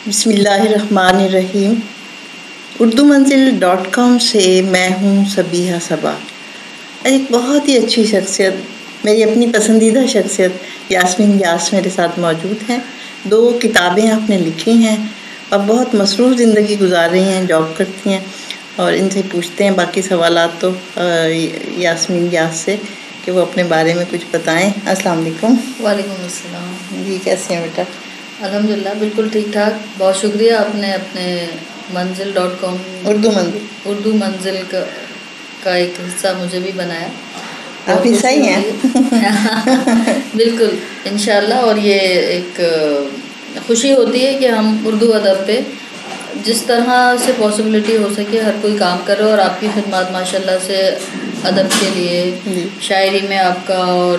بسم اللہ الرحمن الرحیم۔ اردومنزل.com سے میں ہوں سبیحہ صبا۔ ایک بہت ہی اچھی شخصیت، میری اپنی پسندیدہ شخصیت یاسمین یاس میرے ساتھ موجود ہیں۔ 2 کتابیں آپ نے لکھی ہیں اور بہت مصروف زندگی گزار رہی ہیں، جاب کرتی ہیں، اور ان سے پوچھتے ہیں باقی سوالات تو یاسمین یاس سے کہ وہ اپنے بارے میں کچھ بتائیں۔ السلام علیکم۔ وعلیکم السلام جی، کیسے ہیں بیٹا؟ الحمدللہ بالکل ٹھیک ٹھاک۔ بہت شکریہ آپ نے اپنے منزل.com اردو منزل کا ایک حصہ مجھے بھی بنایا۔ آپ حصہ ہی ہیں۔ بالکل انشاءاللہ، اور یہ ایک خوشی ہوتی ہے کہ ہم اردو ادب پہ جس طرح سے پاسبلٹی ہو سکے ہر کوئی کام کرے، اور آپ کی خدمات ماشاءاللہ سے ادب کے لیے، شاعری میں آپ کا، اور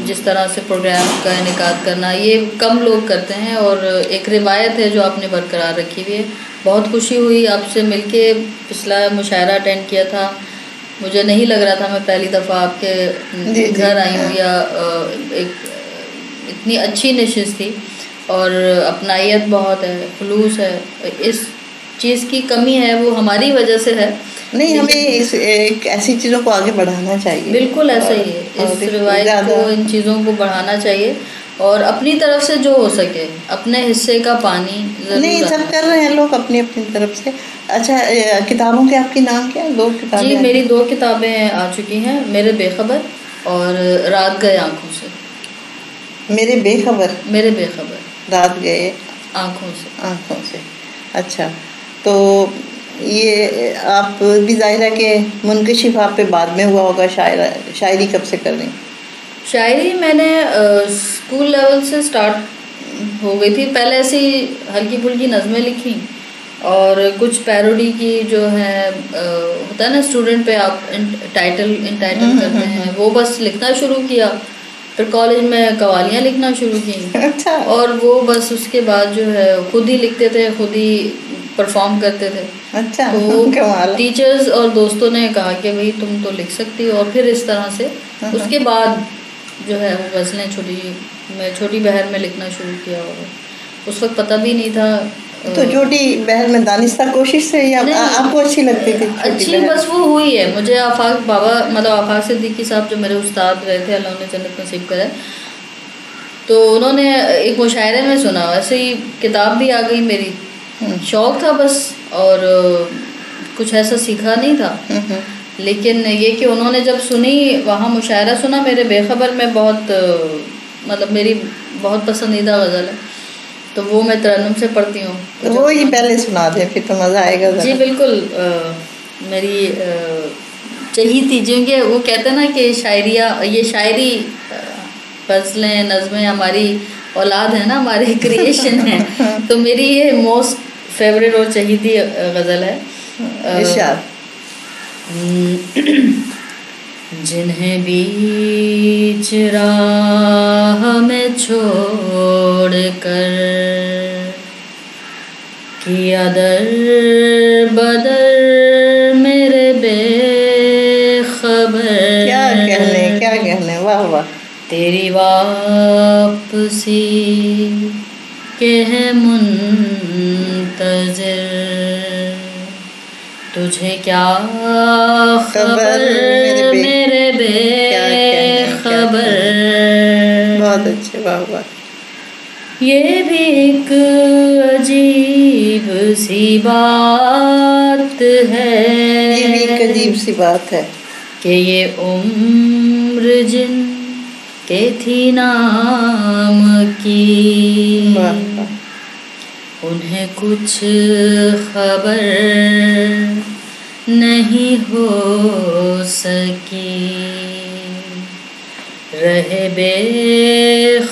جس طرح سے پروگرام کا انعقاد کرنا، یہ کم لوگ کرتے ہیں، اور ایک روایت ہے جو آپ نے برقرار رکھی ہوئی ہے۔ بہت خوشی ہوئی آپ سے مل کے۔ پچھلا مشاعرہ اٹینڈ کیا تھا، مجھے نہیں لگ رہا تھا میں پہلی دفعہ آپ کے گھر آئی ہوں، یا ایک اتنی اچھی نشست تھی، اور اپنائیت بہت ہے، خلوص ہے۔ اس چیز کی کمی ہے، وہ ہماری وجہ سے ہے، نہیں، ہمیں ایسی چیزوں کو آگے بڑھانا چاہیے۔ بالکل ایسا ہی ہے، اس روایت کو، ان چیزوں کو بڑھانا چاہیے، اور اپنی طرف سے جو ہو سکے اپنے حصے کا پانی ضرور۔ نہیں، سب کر رہے ہیں لوگ اپنی اپنی طرف سے۔ اچھا، کتابوں کے آپ کے نام کیا؟ 2 کتابیں؟ جی، میری 2 کتابیں آ چکی ہیں، میرے بے خبر اور رات گئے آنکھوں سے۔ میرے بے خبر رات گئے آنکھوں سے۔ اچھا، تو یہ آپ بھی ظاہر ہے کہ منکشف آپ پہ بعد میں ہوا ہوگا۔ شاعری کب سے کر رہی ہیں؟ شاعری میں نے اسکول لیول سے سٹارٹ ہو گئی تھی۔ پہلے ایسی ہلکی پھلکی نظمیں لکھی، اور کچھ پیروڈی کی جو ہے ہوتا ہے نا اسٹوڈنٹ پہ آپ انٹائٹل کرتے ہیں، وہ بس لکھنا شروع کیا۔ پھر کالج میں قوالیاں لکھنا شروع کی، اور وہ بس اس کے بعد جو ہے خود ہی لکھتے تھے، خود ہی پرفارم کرتے تھے۔ اچھا، تو ٹیچرز اور دوستوں نے کہا کہ بھئی تم تو لکھ سکتی ہو، اور پھر اس طرح سے اس کے بعد جو ہے وہ غزلیں چھوٹی بہر میں لکھنا شروع کیا، اور اس وقت پتہ بھی نہیں تھا۔ تو چھوٹی بہر میں دانستہ کوشش سے، یا آپ کو اچھی لگتی تھی؟ اچھی بس وہ ہوئی ہے مجھے۔ آفاق صدیقی صاحب جو میرے استاد رہے تھے، اللہ انہیں جنت نصیب کرے، تو انہوں نے ایک مشاعرے میں سنا، ایسے ہی کتاب بھی آ گئی میری۔ شوق تھا بس، اور کچھ ایسا سیکھا نہیں تھا، لیکن یہ کہ انہوں نے جب سنی، وہاں مشاعرہ سنا میرے بے خبر میں، بہت مطلب میری بہت پسندیدہ غزل ہے، تو وہ میں ترنم سے پڑھتی ہوں۔ وہ ہی پہلے سنا دیں، پھر تو مزہ آئے گا۔ جی بالکل، میری چہیتی، کیونکہ وہ کہتے ہیں نا کہ یہ شاعری، غزلیں، نظمیں ہماری اولاد ہے نا، ہماری کریشن ہے، تو میری یہ موسٹ فیوریٹ اور چہیتی غزل ہے۔ جنہیں بیچ راہ میں چھوڑ کر کیا در بدر میرے بے خبر، کیا کہنے، واہ واہ۔ تیری واپسی کے ہے منتظر، تجھے کیا خبر میرے بے خبر۔ بہت اچھے، واہ واہ۔ یہ بھی ایک عجیب سی بات ہے، کہ یہ عمر جن کے تھی نام کی، انہیں کچھ خبر نہیں ہو سکی، رہے بے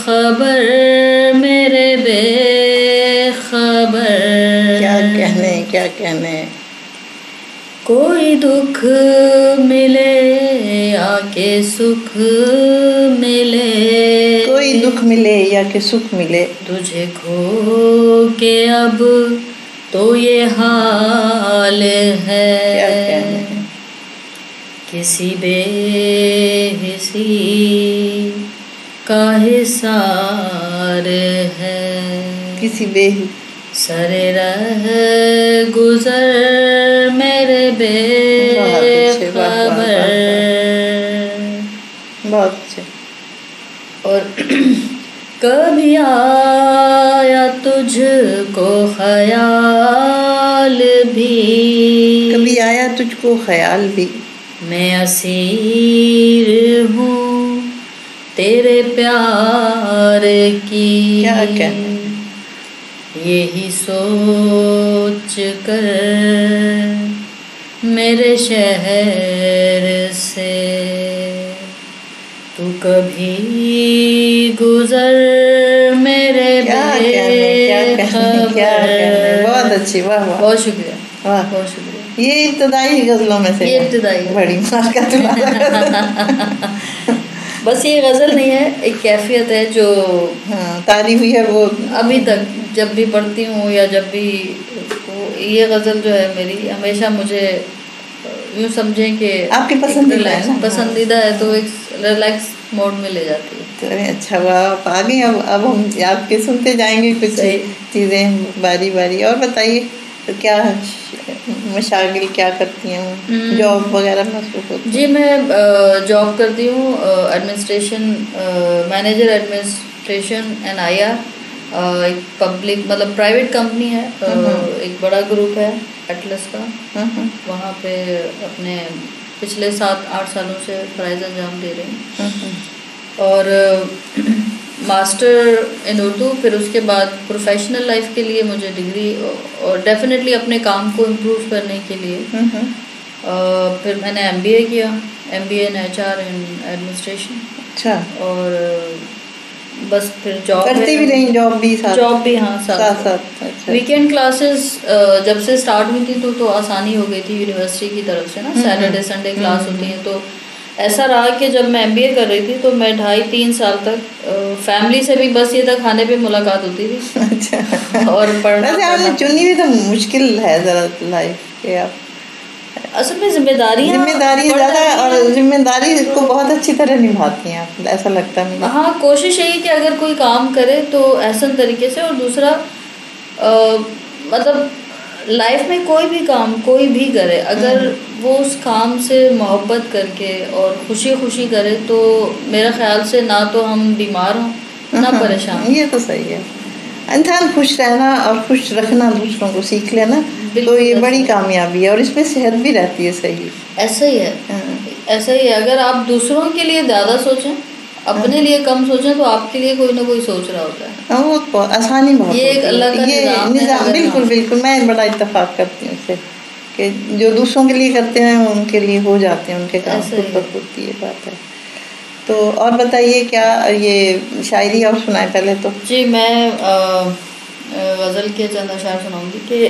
خبر میرے بے خبر۔ کیا کہنے، کوئی دکھ ملے یا کہ سکھ ملے، کوئی دکھ ملے یا کہ سکھ ملے، تجھے کھو کے اب تو یہ حال ہے، کسی بے حسی کا حصار ہے، کسی بے سر رہ گزر میرے بے خبر. بہت اچھے. اور کبھی آیا تجھ کو خیال بھی, کبھی آیا تجھ کو خیال بھی, میں اسیر ہوں تیرے پیار کی. کیا کہنا. یہی سوچ کر میرے شہر سے تو کبھی گزر میرے بے خبر. بہت اچھی. واہ واہ, بہت شکریہ. واہ, بہت شکریہ. یہ ابتدائی غزلوں میں سے یہ ابتدائی بڑی مارکت. بس یہ غزل نہیں ہے, ایک کیفیت ہے جو تعریف ہوئی ہے. وہ ابھی تک جب بھی پڑھتی ہوں یا جب بھی یہ غزل جو ہے میری ہمیشہ مجھے یوں سمجھیں کہ آپ کی پسندیدہ ہے نا, پسندیدہ ہے تو ایک ریلیکس موڈ میں لے جاتی ہے. اچھا, آپ آگے اب ہم آپ کے سنتے جائیں گے کچھ چیزیں باری باری. اور بتائیے کیا مشاغل کیا کرتی ہیں, جاب وغیرہ مصروف ہوتی ہیں؟ جی میں جاب کرتی ہوں, ایڈمنسٹریشن مینیجر ایڈمنسٹریشن NIR, ایک پبلک مطلب پرائیویٹ کمپنی ہے, ایک بڑا گروپ ہے ایٹلس کا. وہاں پہ اپنے پچھلے 7-8 سالوں سے فرائض انجام دے رہے ہیں. اور ماسٹر ان اردو, پھر اس کے بعد پروفیشنل لائف کے لیے مجھے ڈگری, اور ڈیفینیٹلی اپنے کام کو امپروو کرنے کے لیے پھر میں نے MBA کیا, MBA in HR and administration. اچھا. اور بس پھر جاب کرتی بھی رہی, جاب بھی ہاں ساتھ. ویکینڈ کلاسز جب سے اسٹارٹ ہوئی تھی تو آسانی ہو گئی تھی یونیورسٹی کی طرف سے نا, سیٹرڈے سنڈے کلاس ہوتی ہیں. تو ایسا رہا کہ جب میں MBA کر رہی تھی تو میں 2.5-3 سال تک فیملی سے بھی بس یہ تھا کھانے پہ ملاقات ہوتی تھی. اچھا. اور پڑھنا چنی بھی تو مشکل ہے ذرا لائف کے. آپ اصل میں ذمہ داری زیادہ, اور ذمہ داری کو بہت اچھی طرح نبھاتی ہیں آپ, ایسا لگتا ہے مجھے. ہاں, کوشش یہی کہ اگر کوئی کام کرے تو احسن طریقے سے, اور دوسرا مطلب لائف میں کوئی بھی کام کوئی بھی کرے, اگر وہ اس کام سے محبت کر کے اور خوشی خوشی کرے تو میرے خیال سے نہ تو ہم بیمار ہوں نہ پریشان. یہ تو صحیح ہے. انسان خوش رہنا اور خوش رکھنا دوسروں کو سیکھ لینا تو یہ بڑی کامیابی ہے, اور اس میں صحت بھی رہتی ہے. صحیح, ایسا ہی ہے. ایسا ہی ہے. اگر آپ دوسروں کے لیے زیادہ سوچیں, اپنے لیے کم سوچیں, تو آپ کے لیے کوئی نہ کوئی سوچ رہا ہوتا ہے. وہ آسانی بہت, یہ ایک اللہ کا نظام. بالکل بالکل, میں بڑا اتفاق کرتی ہوں اس سے کہ جو دوسروں کے لیے کرتے ہیں ان کے لیے ہو جاتے ہیں, ان کے کام خود بخود. یہ بات ہے. تو اور بتائیے کیا یہ شاعری اور سنائیں پہلے تو. جی میں غزل کے چند اشعار سناؤں گی کہ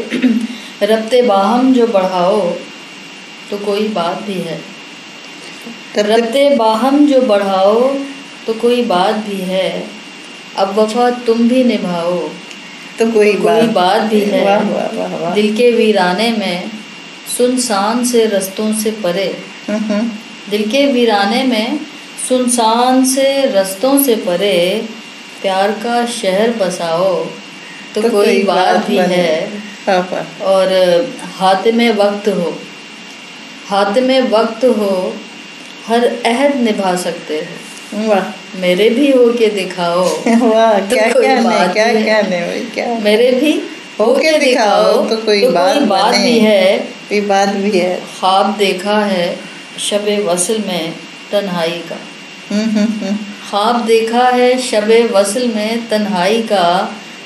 ربط باہم جو بڑھاؤ تو کوئی بات بھی ہے, ربط باہم جو بڑھاؤ تو کوئی بات بھی ہے, اب وفا تم بھی نبھاؤ تو کوئی بات بھی ہے. دل کے ویرانے میں سنسان سے رستوں سے پرے, دل کے ویرانے میں سنسان سے رستوں سے پرے, پیار کا شہر بساؤ تو کوئی بات بھی ہے. اور حاتم وقت ہو ہر عہد نبھا سکتے ہو, میرے بھی ہو کے دکھاؤ تو کوئی بات میرے بھی ہو کے دکھاؤ تو کوئی بات بھی ہے. خواب دیکھا ہے شب وصل میں تنہائی کا, خواب دیکھا ہے شب وصل میں تنہائی کا,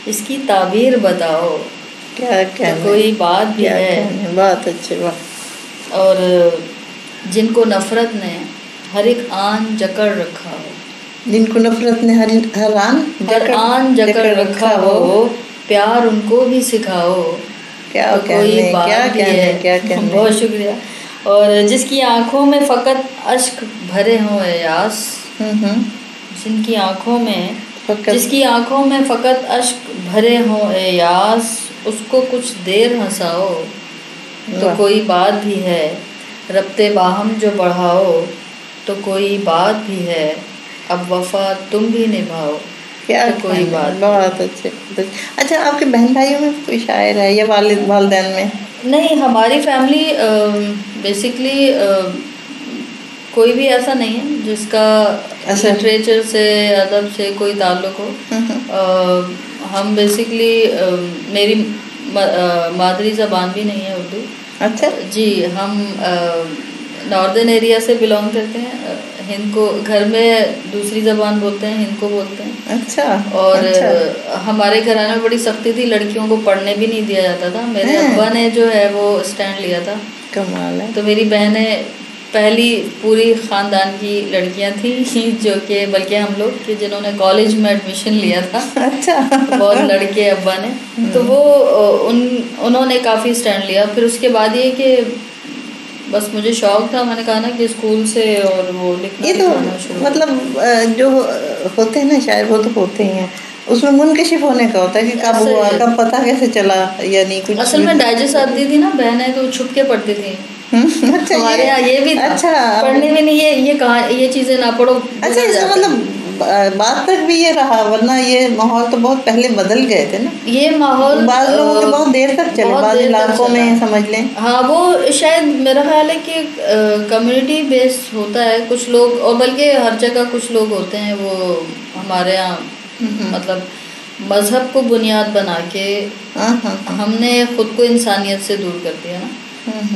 اس کی تعبیر بتاؤ تو کوئی بات بھی ہے. بہت اچھے. اور جن کو نفرت نے ہر ایک آن جکڑ رکھا ہو, جن کو نفرت نے ہر آن جکڑ رکھا ہو, پیار ان کو بھی سکھاؤ تو کوئی بات بھی ہے. بہت شکریہ. اور جس کی آنکھوں میں فقط اشک بھرے ہوں اے یاس, جس کی آنکھوں میں فقط اشک بھرے ہوں اے یاس, اس کو کچھ دیر ہنساؤ تو کوئی بات بھی ہے. ربط باہم جو بڑھاؤ تو کوئی بات بھی ہے, اب وفا تم بھی نبھاؤ کیا کوئی بات بہت اچھے. اچھا آپ کے بہن بھائیوں میں کوئی شاعر ہے یا والدین میں؟ نہیں، ہماری فیملی بیسکلی کوئی بھی ایسا نہیں ہے جس کا لٹریچر سے ادب سے کوئی تعلق ہو. ہم بیسکلی میری مادری زبان بھی نہیں ہے اردو. اچھا جی، ہم ناردرن ایریا سے بلانگ کرتے ہیں. ہند کو گھر میں دوسری زبان بولتے ہیں، ہند کو بولتے ہیں. اچھا. اور ہمارے گھرانے میں بڑی سختی تھی، لڑکیوں کو پڑھنے بھی نہیں دیا جاتا تھا. میرے ابا نے جو ہے وہ اسٹینڈ لیا تھا. کمال ہے. تو میری بہنیں پہلی پوری خاندان کی لڑکیاں تھیں جو کہ بلکہ ہم لوگ کہ جنہوں نے کالج میں ایڈمیشن لیا تھا. اچھا. بہت لڑکے ابا نے. تو وہ انہوں نے کافی اسٹینڈ لیا. پھر اس کے بعد یہ کہ بس مجھے شوق تھا، میں نے کہا نا کہ اسکول سے اور وہ لکھنا لکھانا شروع. مطلب جو ہوتے ہیں نا شاعر وہ تو ہوتے ہی ہیں، اس میں منکشف ہونے کا ہوتا ہے کہ کب ہوا، کب پتہ کیسے چلا. یعنی کچھ اصل میں ڈائجسٹ آتی تھی نا بہنیں تو چھپ کے پڑھتی تھیں. ہمارے یہاں یہ بھی تھا، پڑھنے میں نہیں یہ کہاں یہ چیزیں نہ پڑھو. اچھا اس کا مطلب بات تک بھی یہ رہا، ورنہ یہ ماحول تو بہت پہلے بدل گئے تھے نا. یہ ماحول بعض لوگوں کے بہت دیر تک چلے، بعض علاقوں میں سمجھ لیں. ہاں وہ شاید میرا خیال ہے کہ کمیونٹی بیس ہوتا ہے. کچھ لوگ، اور بلکہ ہر جگہ کچھ لوگ ہوتے ہیں وہ ہمارے یہاں مطلب مذہب کو بنیاد بنا کے ہم نے خود کو انسانیت سے دور کر دیا نا.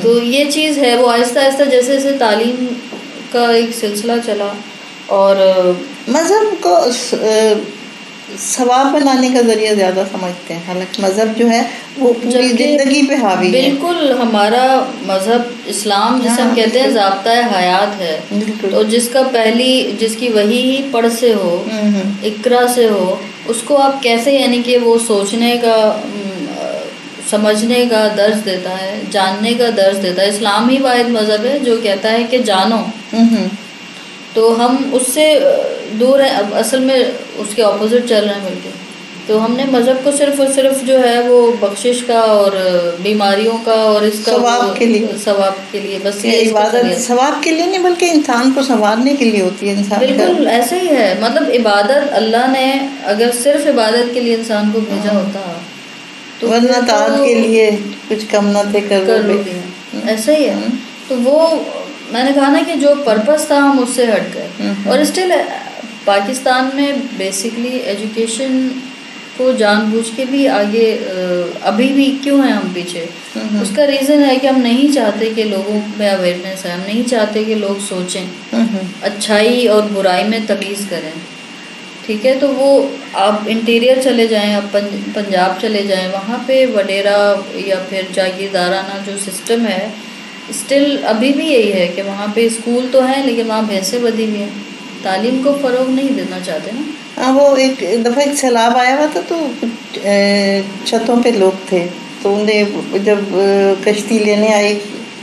تو یہ چیز ہے، وہ آہستہ آہستہ جیسے جیسے تعلیم کا ایک سلسلہ چلا اور مذہب کو ثواب بنانے کا ذریعہ زیادہ سمجھتے ہیں، حالانکہ مذہب جو ہے وہ پوری زندگی پہ حاوی ہے. بالکل ہمارا مذہب اسلام جسے ہم کہتے ہیں ضابطۂ حیات ہے. تو جس کی وحی ہی پڑھ سے ہو، اقرا سے ہو، اس کو آپ کیسے یعنی کہ وہ سوچنے کا، سمجھنے کا درس دیتا ہے، جاننے کا درس دیتا ہے. اسلام ہی واحد مذہب ہے جو کہتا ہے کہ جانو. تو ہم اس سے دور ہیں، اب اصل میں اس کے اپوزٹ چل رہے ہیں بلکہ. تو ہم نے مذہب کو صرف اور صرف جو ہے وہ بخشش کا اور بیماریوں کا اور اس کا ثواب کے لیے بس یہ عبادت ثواب کے لیے نہیں بلکہ انسان کو سنوارنے کے لیے ہوتی ہے. انسان بالکل ایسے ہی ہے. مطلب عبادت اللہ نے اگر صرف عبادت کے لیے انسان کو بھیجا ہوتا تو ورنہ طاعت کے لیے کچھ کم نہ تھے کر لو. ایسا ہی ہے. تو وہ میں نے کہا نا کہ جو پرپس تھا ہم اس سے ہٹ گئے. اور اسٹل پاکستان میں بیسکلی ایجوکیشن کو جان بوجھ کے بھی آگے ابھی بھی کیوں ہیں ہم پیچھے. اس کا ریزن ہے کہ ہم نہیں چاہتے کہ لوگوں میں اویئرنیس ہے، ہم نہیں چاہتے کہ لوگ سوچیں، اچھائی اور برائی میں تمیز کریں. ٹھیک ہے، تو وہ آپ انٹیریئر چلے جائیں، آپ پنجاب چلے جائیں، وہاں پہ وڈیرا یا پھر جاگیردارانہ جو سسٹم ہے اسٹل ابھی بھی یہی ہے کہ وہاں پہ اسکول تو ہیں لیکن وہاں بھینسیں بدی ہوئی ہیں. تعلیم کو فروغ نہیں دینا چاہتے نا. ہاں وہ ایک دفعہ ایک سیلاب آیا ہوا تھا تو چھتوں پہ لوگ تھے، تو انہیں جب کشتی لینے آئی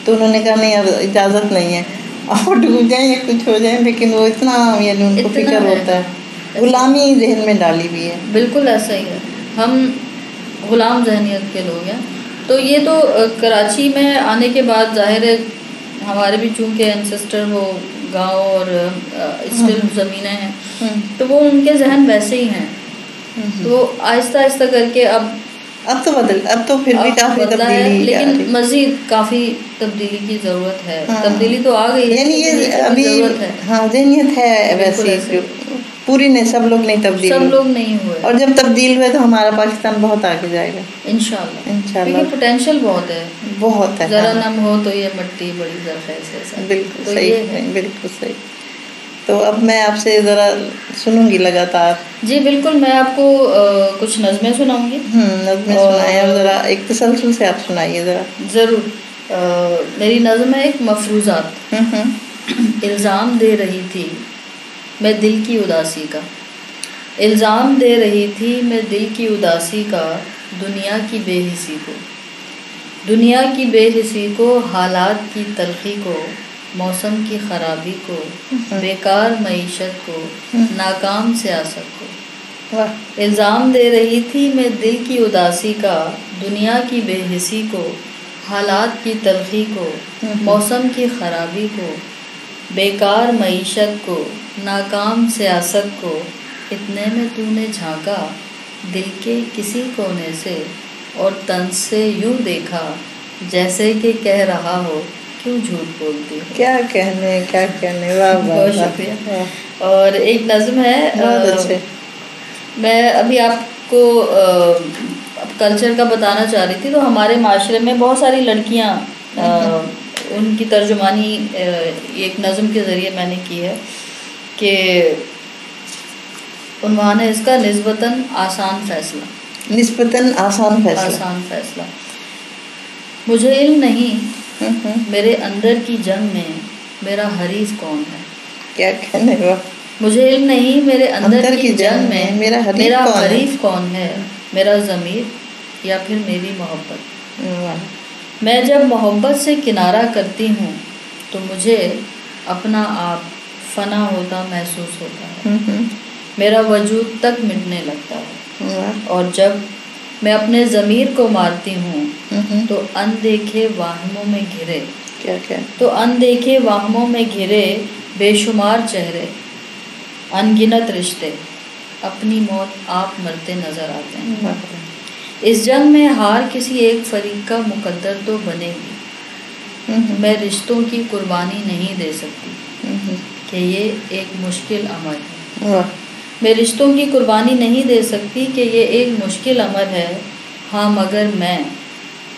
تو انہوں نے کہا نہیں اجازت نہیں ہے، آپ ڈوب جائیں یا کچھ ہو جائیں. لیکن وہ اتنا یعنی ان کو فکر ہوتا ہے، غلامی ذہن میں ڈالی ہوئی ہے. بالکل ایسا ہی ہے، ہم غلام ذہنیت کے لوگ ہیں. تو یہ تو کراچی میں آنے کے بعد ظاہر ہے ہمارے بھی چونکہ انسسٹر وہ گاؤں اور اسٹل زمینیں ہیں تو وہ ان کے ذہن ویسے ہی ہیں. تو آہستہ آہستہ کر کے اب تو پھر بھی کافی تبدیلی، لیکن مزید کافی تبدیلی کی ضرورت ہے. تبدیلی تو آ گئی ہے، یعنی یہ ابھی ہاں ذہنیت ہے ویسی پوری نہیں، سب لوگ نہیں تبدیل، سب لوگ نہیں ہوئے. اور جب تبدیل ہوئے تو ہمارا پاکستان بہت آگے جائے گا انشاءاللہ. کیونکہ پوٹینشیل بہت ہے. ذرا نم ہو تو یہ مٹی بڑی زرخیز ہے. بالکل صحیح، بالکل صحیح. تو اب میں آپ سے ذرا سنوں گی لگاتار. جی بالکل، میں آپ کو کچھ نظمیں سناؤں گی. نظمیں سنائیں اور ذرا ایک تسلسل سے آپ سنائیے ذرا. ضرور. میری نظم ہے ایک مفروضات. الزام دے رہی تھی میں دل کی اداسی کا، الزام دے رہی تھی میں دل کی اداسی کا، دنیا کی بے حسی کو، دنیا کی بے حسی کو، حالات کی تلخی کو، موسم کی خرابی کو، بیکار معیشت کو، ناکام سیاست کو. الزام دے رہی تھی میں دل کی اداسی کا، دنیا کی بے حسی کو، حالات کی تلخی کو، موسم کی خرابی کو، بیکار معیشت کو، ناکام سیاست کو، اتنے میں تو نے جھانکا دل کے کسی کونے سے اور طنز سے یوں دیکھا جیسے کہ کہہ رہا ہو کیوں جھوٹ بولتی ہو. کیا کہنے واہ بہت شکریہ. اور ایک نظم ہے, بہت اچھے. میں ابھی آپ کو کلچر کا بتانا چاہ رہی تھی. تو ہمارے معاشرے میں بہت ساری لڑکیاں ان کی ترجمانی ایک نظم کے ذریعے میں نے کی ہے کہ عنوان ہے اس کا نسبتاً آسان فیصلہ. نسبتاً آسان فیصلہ. مجھے علم نہیں میرے اندر کی جنگ میں میرا حریف کون ہے. کیا کہنے واہ. مجھے علم نہیں میرے اندر کی جنگ میں میرا حریف کون ہے. میرا ضمیر یا پھر میری محبت. میں جب محبت سے کنارہ کرتی ہوں تو مجھے اپنا آپ فنا ہوتا محسوس ہوتا ہے. میرا وجود تک مٹنے لگتا ہے. اور جب میں اپنے ضمیر کو مارتی ہوں تو اندیکھے واہموں میں گھرے بے شمار چہرے انگنت رشتے اپنی موت آپ مرتے نظر آتے ہیں. اس جنگ میں ہار کسی ایک فریق کا مقدر تو بنے گی. میں رشتوں کی قربانی نہیں دے سکتی کہ یہ ایک مشکل عمل ہے. میں رشتوں کی قربانی نہیں دے سکتی کہ یہ ایک مشکل عمل ہے. ہاں مگر میں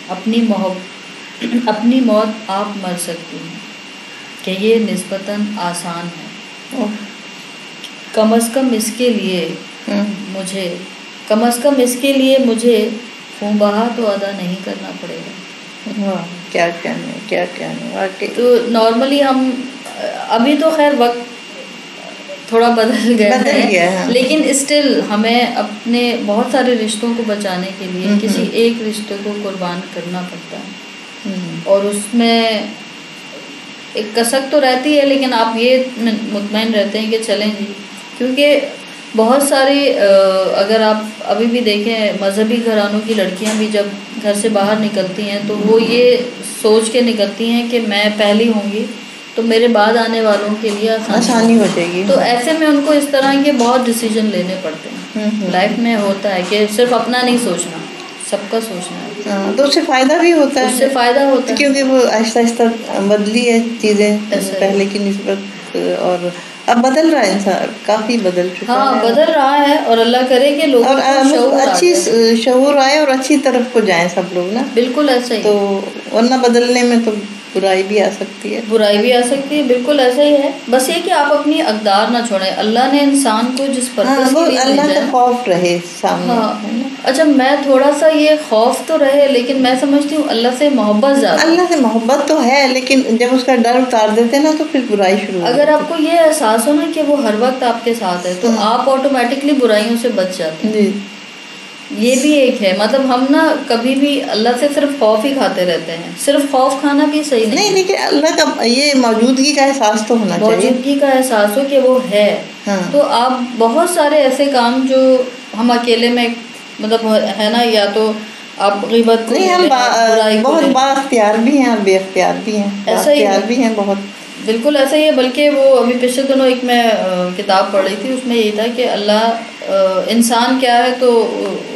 اپنی موت آپ مر سکتی ہوں کہ یہ نسبتاً آسان ہے. کم از کم اس کے لیے مجھے خون بہا تو ادا نہیں کرنا پڑے گا. کیا کہنے واقعی. تو نارملی ہم ابھی تو خیر وقت تھوڑا بدل گیا ہے لیکن اسٹل ہمیں اپنے بہت سارے رشتوں کو بچانے کے لیے کسی ایک رشتے کو قربان کرنا پڑتا ہے. اور اس میں ایک کسک تو رہتی ہے لیکن آپ یہ مطمئن رہتے ہیں کہ چلیں جی, کیونکہ بہت ساری اگر آپ ابھی بھی دیکھیں مذہبی گھرانوں کی لڑکیاں بھی جب گھر سے باہر نکلتی ہیں تو وہ یہ سوچ کے نکلتی ہیں کہ میں پہلی ہوں گی تو میرے بعد آنے والوں کے لیے آسانی ہو جائے گی. تو ایسے میں ان کو اس طرح کے بہت ڈیسیجن لینے پڑتے ہیں. لائف میں ہوتا ہے کہ صرف اپنا نہیں سوچنا, سب کا سوچنا ہے. تو اس سے فائدہ بھی ہوتا ہے. اس سے فائدہ ہوتا ہے کیونکہ وہ آہستہ آہستہ بدلی ہے چیزیں پہلے کی نسبت, اور اب بدل رہا ہے انسان, کافی بدل چکا ہے. ہاں بدل رہا ہے اور اللہ کرے کہ لوگوں کو اچھی شعور آئے اور اچھی طرف کو جائیں سب لوگ نا. بالکل ایسا ہی. تو ورنہ بدلنے میں تو برائی بھی آ سکتی ہے. بالکل ایسا ہی ہے. بس یہ کہ آپ اپنی اقدار نہ چھوڑیں. اللہ نے انسان کو جس پرپس کے لیے اللہ کا خوف رہے سامنے. اچھا میں تھوڑا سا یہ خوف تو رہے لیکن میں سمجھتی ہوں اللہ سے محبت زیادہ. اللہ سے محبت تو ہے لیکن جب اس کا ڈر اتار دیتے نا تو پھر برائی شروع ہو. اگر آپ کو یہ احساس ہو نا کہ وہ ہر وقت آپ کے ساتھ ہے تو آپ آٹومیٹکلی برائیوں سے بچ جاتے ہیں. یہ بھی ایک ہے. مطلب ہم نا کبھی بھی اللہ سے صرف خوف ہی کھاتے رہتے ہیں. صرف خوف کھانا بھی صحیح نہیں. لیکن اللہ کا یہ موجودگی کا احساس تو ہونا چاہیے. موجودگی کا احساس ہو کہ وہ ہے. تو آپ بہت سارے ایسے کام جو ہم اکیلے میں مطلب ہے نا, یا تو آپ غیبت نہیں, ہم بہت با اختیار بھی ہیں, بے اختیار بھی ہیں, اختیار بھی ہیں بہت. بالکل ایسا ہی ہے. بلکہ وہ ابھی پچھلے دنوں ایک میں کتاب پڑھ رہی تھی, اس میں یہی تھا کہ اللہ انسان کیا ہے. تو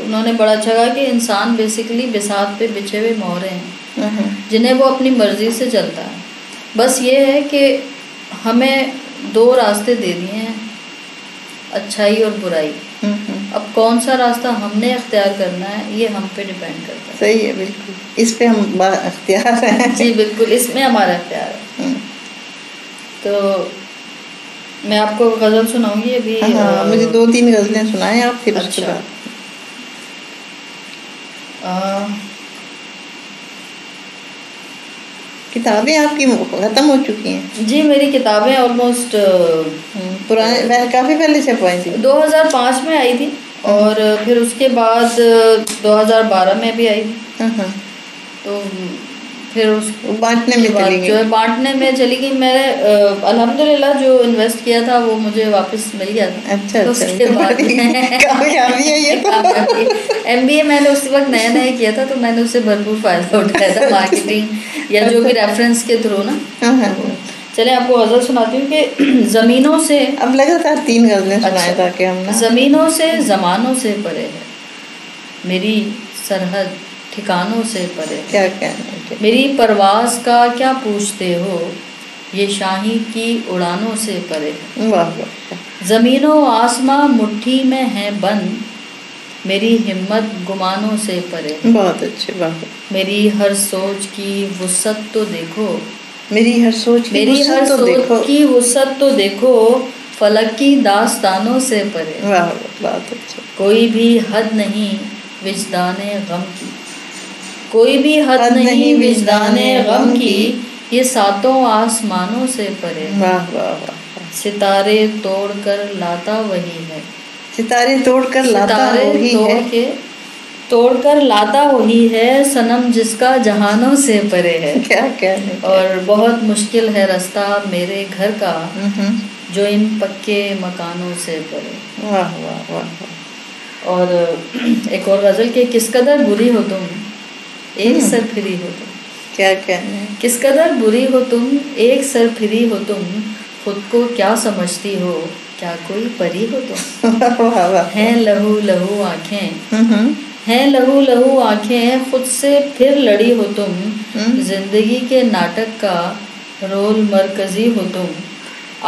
انہوں نے بڑا اچھا کہا کہ انسان بیسیکلی بساط پہ بچھے ہوئے مہرے ہیں جنہیں وہ اپنی مرضی سے چلتا ہے. بس یہ ہے کہ ہمیں دو راستے دے دیے ہیں, اچھائی اور برائی. اب کون سا راستہ ہم نے اختیار کرنا ہے یہ ہم پہ ڈیپینڈ کرتا ہے. صحیح ہے, بالکل اس پہ ہم با اختیار ہیں. جی بالکل, اس میں ہمارا اختیار ہے. تو میں آپ کو غزل سناؤں گی ابھی. مجھے 2-3 غزلیں سنائیں آپ, پھر اس کے بعد. کتابیں آپ کی ختم ہو چکی ہیں؟ جی میری کتابیں آلموسٹ پرانے کافی پہلے چھپوائی تھی. 2005 میں آئی تھی اور پھر اس کے بعد 2012 میں بھی آئی تھی. تو پھر اس بانٹنے میں چلی گئی. جو ہے بانٹنے میں چلی گئی. میں نے الحمدللہ جو انویسٹ کیا تھا وہ مجھے واپس مل گیا تھا. اچھا اس کے بعد کامیابی ہے یہ تو. MBA میں نے اس وقت نیا کیا تھا تو میں نے اس سے بھرپور فائدہ اٹھایا تھا, مارکیٹنگ یا جو بھی ریفرنس کے تھرو نا. چلیں آپ کو غزل سناتی ہوں کہ زمینوں سے، اب لگاتار 3 غزلیں سنائیں تاکہ ہم نا. زمینوں سے زمانوں سے پرے ہے میری سرحد ٹھکانوں سے پرے ہے. کیا کہنا ہے. میری پرواز کا کیا پوچھتے ہو یہ شاہی کی اڑانوں سے پرے ہے. واہ واہ. زمین و آسماں مٹھی میں ہیں بند میری ہمت گمانوں سے پرے ہے. بہت اچھے. بہت. میری ہر سوچ کی وسعت تو دیکھو، میری ہر سوچ کی وسعت تو دیکھو فلک کی داستانوں سے پرے. واہ بہت اچھا. کوئی بھی حد نہیں وجدان غم کی، کوئی بھی حد نہیں وجدان غم کی یہ ساتوں آسمانوں سے پرے. واہ واہ واہ. ستارے توڑ کر لاتا وہی ہے، ستارے توڑ کر لاتا وہی ہے، توڑ کر لاتا وہی ہے صنم جس کا جہانوں سے پرے ہے. کیا کہنے. اور بہت مشکل ہے رستہ میرے گھر کا جو ان پکے مکانوں سے پرے. واہ واہ واہ. اور ایک اور غزل کہ کس قدر بری ہو تم ایک سر پھری ہو تم. کیا کہنے. کس قدر بری ہو تم ایک سر پھری ہو تم خود کو کیا سمجھتی ہو کیا کوئی پری ہو تم. ہیں لہو لہو آنکھیں، ہیں لہو لہو آنکھیں خود سے پھر لڑی ہو تم زندگی کے ناٹک کا رول مرکزی ہو تم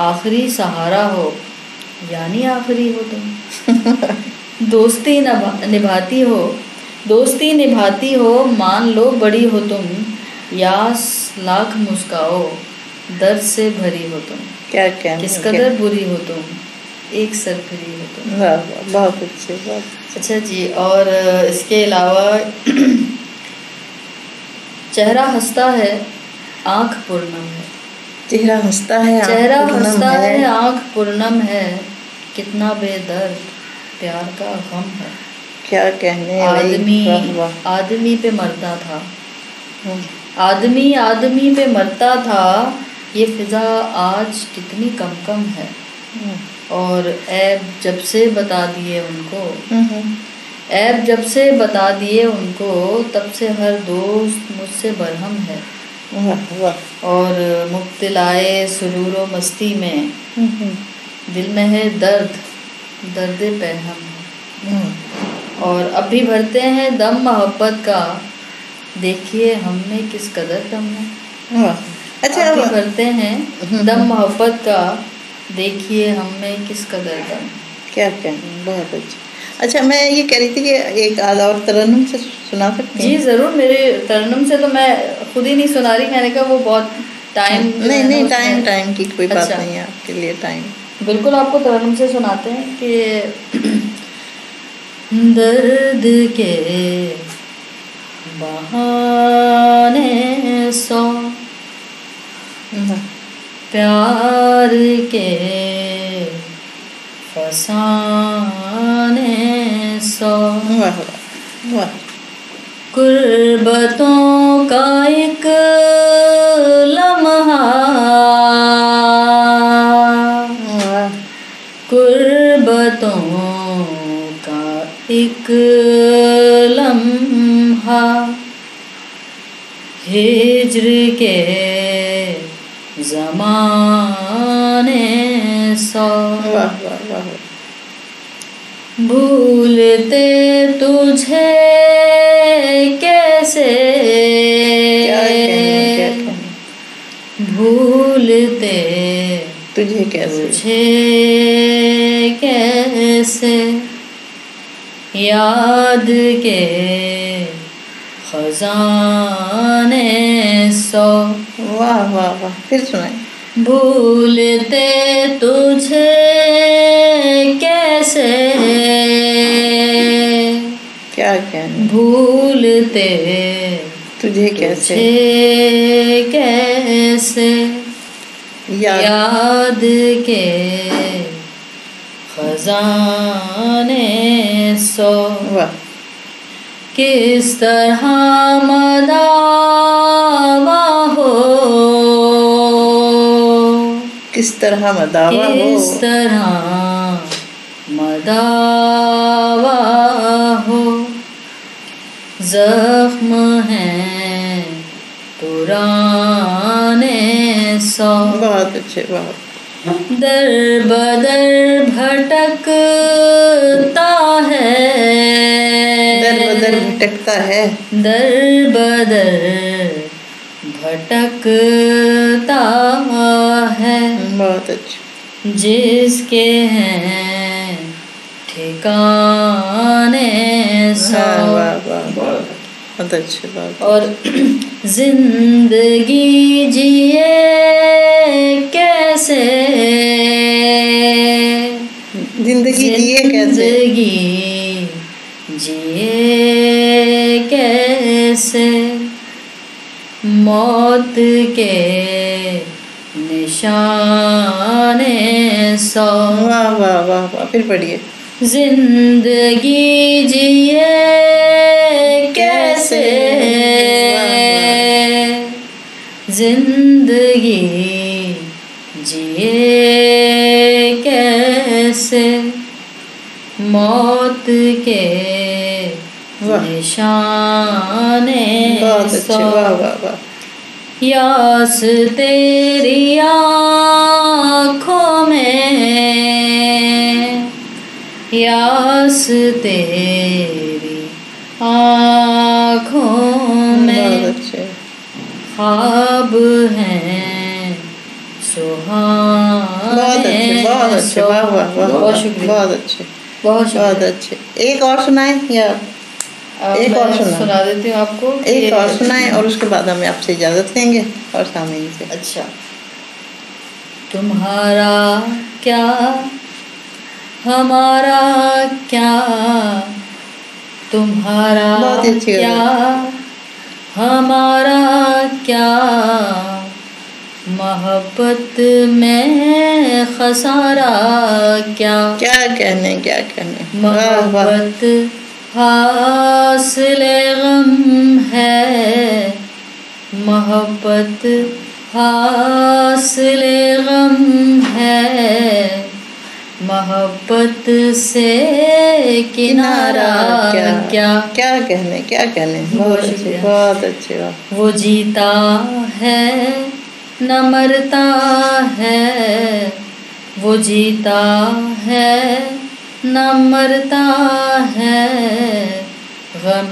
آخری سہارا ہو یعنی آخری ہو تم. دوستی نبھاتی ہو مان لو بڑی ہو تم یاس لاکھ مسکاؤ درد سے بھری ہو تم. کیا کہنا. کس قدر بری ہو تم ایک سر پھری ہو تم. بہت اچھے. بہت اچھا جی. اور اس کے علاوہ چہرہ ہنستا ہے آنکھ پرنم ہے. چہرہ ہنستا ہے آنکھ پرنم ہے کتنا بے درد پیار کا غم ہے. کیا کہنے. آدمی پہ مرتا تھا، آدمی پہ مرتا تھا یہ فضا آج کتنی کم کم ہے. اور عیب جب سے بتا دیے ان کو تب سے ہر دوست مجھ سے برہم ہے. اور مبتلائے سرور و مستی میں دل میں ہے درد پہم ہے. اور اب بھی بھرتے ہیں دم محبت کا دیکھیے ہم میں کس قدر دم ہے. اچھا. اب بھی بھرتے ہیں دم محبت کا دیکھیے ہم میں کس قدر دم. کیا کہنا. بہت اچھا. اچھا میں یہ کہہ رہی تھی کہ ایک آدھا اور ترنم سے سنا سکتی ہیں؟ جی ضرور. میرے ترنم سے تو میں خود ہی نہیں سنا رہی، میں نے کہا وہ بہت ٹائم. نہیں ٹائم کی کوئی بات نہیں ہے آپ کے لیے. ٹائم بالکل آپ کو ترنم سے سناتے ہیں کہ درد کے بہانے سو پیار کے فسانے سو قربتوں کا ایک لمحہ قربتوں کا ایک لمحہ ہجر کے زمانے سو بھولتے تجھے کیسے بھولتے تجھے کیسے یاد کے خزانے سو. واہ واہ واہ. پھر سنائیں. بھولتے تجھے کیسے کیا کہنا. بھولتے تجھے کیسے یاد کے خزانے سو. واہ. کس طرح مداوا ہو کس طرح مداوا ہو زخم ہیں پرانے سو. سو بہت اچھے، بہت در بدر بھٹکتا ہے، در بدر بھٹکتا ہے، در بدر بھٹکتا ہے، بہت اچھے، جس کے ہیں ٹھکانے سو. واہ واہ بہت اچھے، بہت اور زندگی جیے کیسے، زندگی جیے کیسے، زندگی جیے کیسے، موت کے نشانے سو. واہ واہ واہ واہ، پھر پڑھیے. زندگی جیے کیسے، زندگی جیے کیسے، موت کے نشانے بہت اچھے، سو. واہ واہ واہ. یاس تیری آنکھوں میں، یاس تیری آنکھوں میں، بہت اچھے، خواب ہیں سہانے. بہت اچھے، بہت اچھے، واہ واہ واہ، بہت شکریہ، بہت اچھے، بہت شکریہ. بہت اچھے. ایک اور سنائیں یا ایک اور سنا دیتی ہوں آپ کو. ایک اور سنائیں اور اس کے بعد ہم آپ سے اجازت لیں گے اور سامعین سے. اچھا. تمہارا کیا ہمارا کیا، تمہارا بہت اچھی کیا ہمارا کیا، محبت میں خسارہ کیا، کیا کہنے، کیا کہنے، واہ واہ. محبت حاصل غم ہے، محبت حاصل غم ہے، محبت سے کنارہ کیا. کیا کہنے، کیا کہنے، بہت اچھے، بہت اچھے. واہ. وہ جیتا ہے نہ مرتا ہے، وہ جیتا ہے نہ مرتا ہے، غم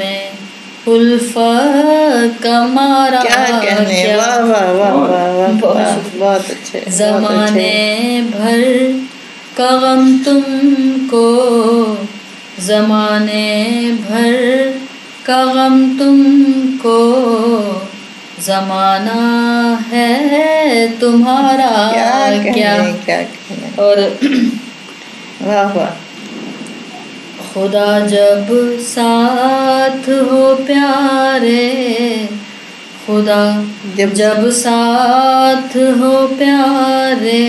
الفت کا مارا کیا کہنے، واہ واہ واہ واہ واہ، بہت اچھے. زمانے بھر کا غم تم کو، زمانے بھر کا غم تم کو، زمانہ ہے تمہارا کیا. کیا کہنے، اور واہ واہ. خدا جب ساتھ ہو پیارے، خدا جب ساتھ ہو پیارے،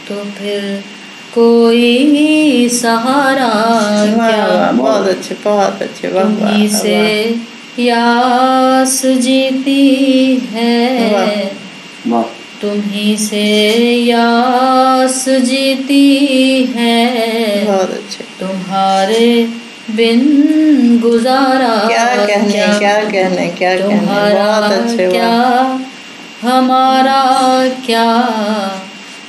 تو پھر کوئی سہارا کیا. بہت اچھے، بہت اچھے. تمہیں سے یاس جیتی ہے، تمہیں سے یاس جیتی ہے، بہت اچھے. تمہارے بن گزارا کیا کہنے، کیا کہنے، کیا کہنے، تمہارا بہت اچھے. کیا ہمارا کیا،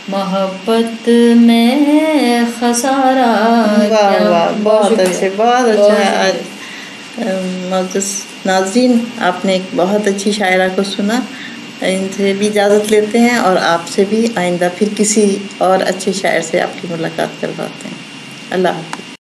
محبت میں خسارہ واہ کیا. واہ، بہت اچھے، بہت اچھا. معزز ناظرین، آپ نے ایک بہت اچھی شاعرہ کو سنا. ان سے بھی اجازت لیتے ہیں اور آپ سے بھی آئندہ پھر کسی اور اچھے شاعر سے آپ کی ملاقات کرواتے ہیں. اللہ حافظ.